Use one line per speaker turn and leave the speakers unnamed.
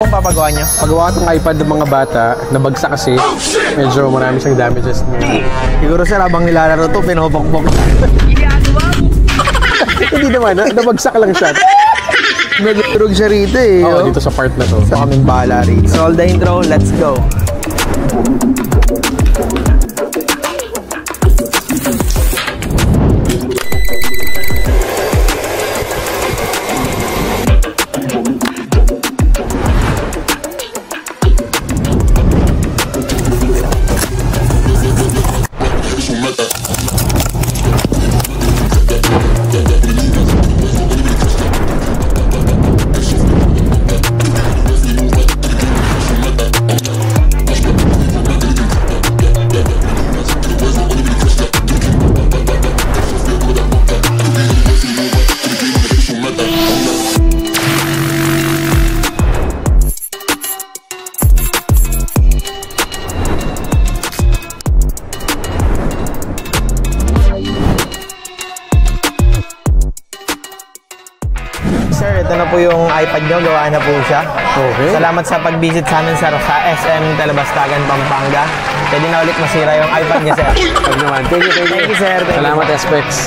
pong papagawa nyo?
Pagawa itong iPad ng mga bata, nabagsak kasi. Medyo marami siyang damages niya.
Siguro sir, habang nilalaro to, pinopokpok.
Hindi naman, nabagsak lang siya.
Medyo turog siya rito eh.
Oo, dito sa part na to.
Sa kaming bahala rito. Roll the intro, let's go. Sir, ito na po yung iPad nyo. Gawa na po siya.
Okay.
Salamat sa pag-visit sa amin sir, sa SM Talabastagan, Pampanga. Pwede na ulit masira yung iPad niya, sir.
Pag naman. Thank you,
Thank you, sir. Thank you.
Salamat, Specs.